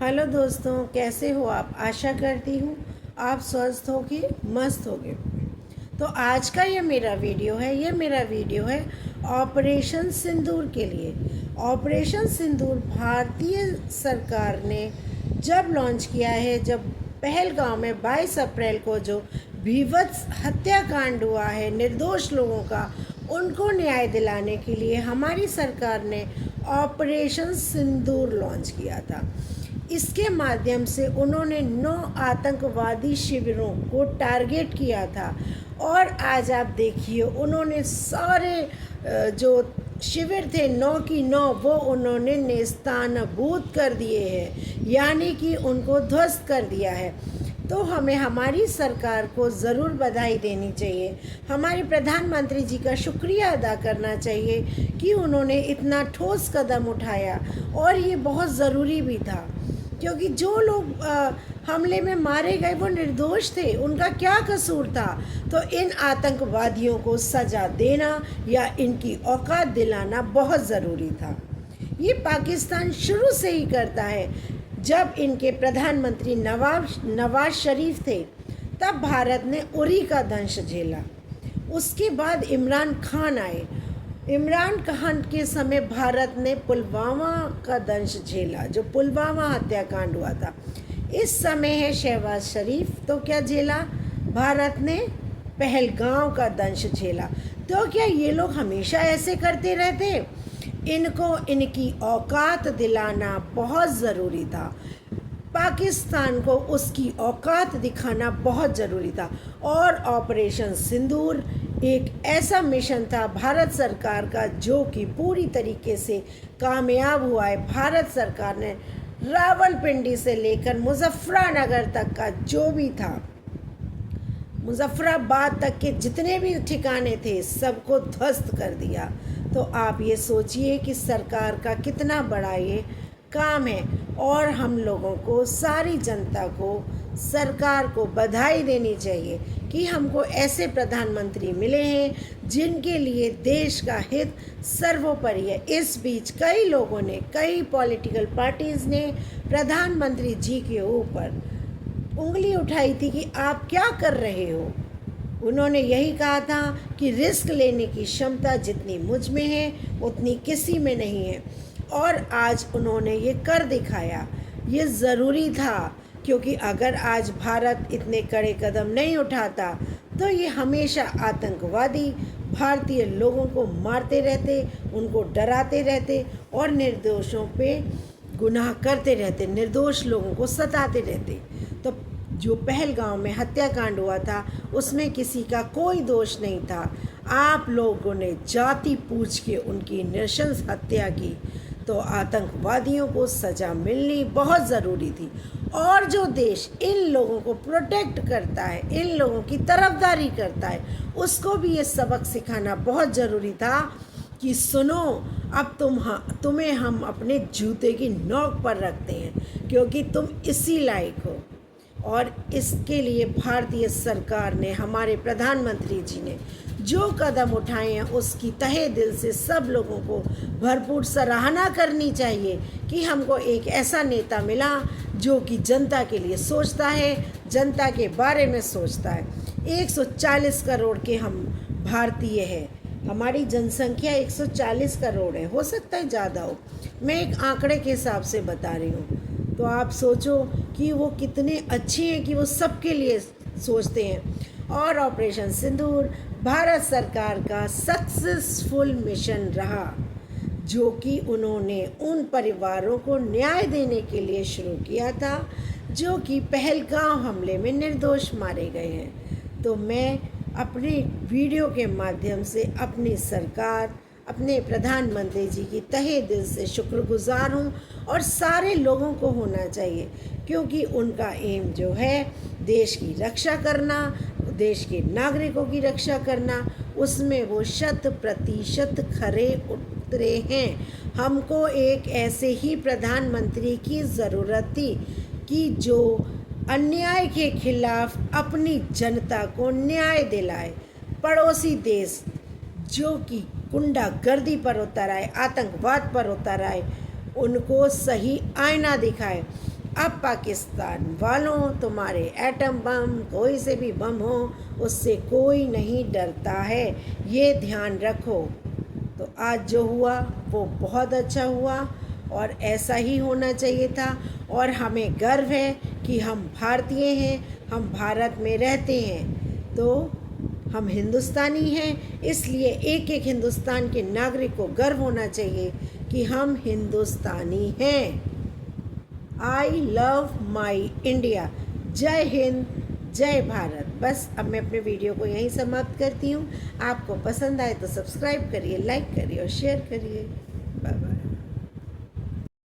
Hello दोस्तों, कैसे हो आप। आशा करती हूँ आप स्वस्थ होगे, मस्त होगे। तो आज का ये मेरा वीडियो है ऑपरेशन सिंदूर के लिए। ऑपरेशन सिंदूर भारतीय सरकार ने जब लॉन्च किया है, जब पहलगाम में 22 अप्रैल को जो भीभत्स हत्याकांड हुआ है निर्दोष लोगों का, उनको न्याय दिलाने के लिए हमारी सरकार ने ऑपरेशन सिंदूर लॉन्च किया था। इसके माध्यम से उन्होंने 9 आतंकवादी शिविरों को टारगेट किया था और आज आप देखिए उन्होंने सारे जो शिविर थे 9 की 9 वो उन्होंने नेस्तानाबूद कर दिए हैं, यानी कि उनको ध्वस्त कर दिया है। तो हमें हमारी सरकार को ज़रूर बधाई देनी चाहिए, हमारे प्रधानमंत्री जी का शुक्रिया अदा करना चाहिए कि उन्होंने इतना ठोस कदम उठाया और ये बहुत ज़रूरी भी था, क्योंकि जो लोग हमले में मारे गए वो निर्दोष थे, उनका क्या कसूर था। तो इन आतंकवादियों को सज़ा देना या इनकी औकात दिलाना बहुत ज़रूरी था। ये पाकिस्तान शुरू से ही करता है। जब इनके प्रधानमंत्री नवाज शरीफ थे तब भारत ने उरी का दंश झेला। उसके बाद इमरान खान आए। इमरान खान के समय भारत ने पुलवामा का दंश झेला, जो पुलवामा हत्याकांड हुआ था। इस समय है शहबाज शरीफ, तो क्या झेला भारत ने? पहलगाम का दंश झेला। तो क्या ये लोग हमेशा ऐसे करते रहते? इनको इनकी औकात दिलाना बहुत ज़रूरी था। पाकिस्तान को उसकी औकात दिखाना बहुत ज़रूरी था। और ऑपरेशन सिंदूर एक ऐसा मिशन था भारत सरकार का जो कि पूरी तरीके से कामयाब हुआ है। भारत सरकार ने रावलपिंडी से लेकर मुजफ्फरनगर तक का जो भी था, मुजफ्फराबाद तक के जितने भी ठिकाने थे सबको ध्वस्त कर दिया। तो आप ये सोचिए कि सरकार का कितना बड़ा ये काम है। और हम लोगों को, सारी जनता को, सरकार को बधाई देनी चाहिए कि हमको ऐसे प्रधानमंत्री मिले हैं जिनके लिए देश का हित सर्वोपरि है। इस बीच कई लोगों ने, कई पॉलिटिकल पार्टीज़ ने प्रधानमंत्री जी के ऊपर उंगली उठाई थी कि आप क्या कर रहे हो। उन्होंने यही कहा था कि रिस्क लेने की क्षमता जितनी मुझ में है उतनी किसी में नहीं है। और आज उन्होंने ये कर दिखाया। ये ज़रूरी था, क्योंकि अगर आज भारत इतने कड़े कदम नहीं उठाता तो ये हमेशा आतंकवादी भारतीय लोगों को मारते रहते, उनको डराते रहते और निर्दोषों पे गुनाह करते रहते, निर्दोष लोगों को सताते रहते। तो जो पहलगाम में हत्याकांड हुआ था उसमें किसी का कोई दोष नहीं था। आप लोगों ने जाति पूछ के उनकी नृशंस हत्या की, तो आतंकवादियों को सज़ा मिलनी बहुत ज़रूरी थी। और जो देश इन लोगों को प्रोटेक्ट करता है, इन लोगों की तरफदारी करता है, उसको भी ये सबक सिखाना बहुत ज़रूरी था कि सुनो, अब तुम्हें हम अपने जूते की नोक पर रखते हैं, क्योंकि तुम इसी लायक हो। और इसके लिए भारतीय सरकार ने, हमारे प्रधानमंत्री जी ने जो कदम उठाए हैं उसकी तहे दिल से सब लोगों को भरपूर सराहना करनी चाहिए कि हमको एक ऐसा नेता मिला जो कि जनता के लिए सोचता है, जनता के बारे में सोचता है। 140 करोड़ के हम भारतीय हैं, हमारी जनसंख्या 140 करोड़ है, हो सकता है ज़्यादा हो, मैं एक आंकड़े के हिसाब से बता रही हूँ। तो आप सोचो कि वो कितने अच्छे हैं कि वो सबके लिए सोचते हैं। और ऑपरेशन सिंदूर भारत सरकार का सक्सेसफुल मिशन रहा, जो कि उन्होंने उन परिवारों को न्याय देने के लिए शुरू किया था जो कि पहलगाम हमले में निर्दोष मारे गए हैं। तो मैं अपने वीडियो के माध्यम से अपनी सरकार, अपने प्रधानमंत्री जी की तहे दिल से शुक्रगुजार हूँ। और सारे लोगों को होना चाहिए, क्योंकि उनका एम जो है देश की रक्षा करना, देश के नागरिकों की रक्षा करना, उसमें वो 100% खरे उतरे हैं। हमको एक ऐसे ही प्रधानमंत्री की ज़रूरत थी कि जो अन्याय के खिलाफ अपनी जनता को न्याय दिलाए। पड़ोसी देश जो कि गुंडागर्दी पर उतर आए, आतंकवाद पर उतर आए, उनको सही आईना दिखाए। अब पाकिस्तान वालों, तुम्हारे एटम बम कोई से भी बम हो, उससे कोई नहीं डरता है, ये ध्यान रखो। तो आज जो हुआ वो बहुत अच्छा हुआ और ऐसा ही होना चाहिए था। और हमें गर्व है कि हम भारतीय हैं, हम भारत में रहते हैं, तो हम हिंदुस्तानी हैं। इसलिए एक एक हिंदुस्तान के नागरिक को गर्व होना चाहिए कि हम हिंदुस्तानी हैं। I love my India. जय हिंद, जय भारत। बस अब मैं अपने वीडियो को यहीं समाप्त करती हूँ। आपको पसंद आए तो सब्सक्राइब करिए, लाइक करिए और शेयर करिए। Bye bye.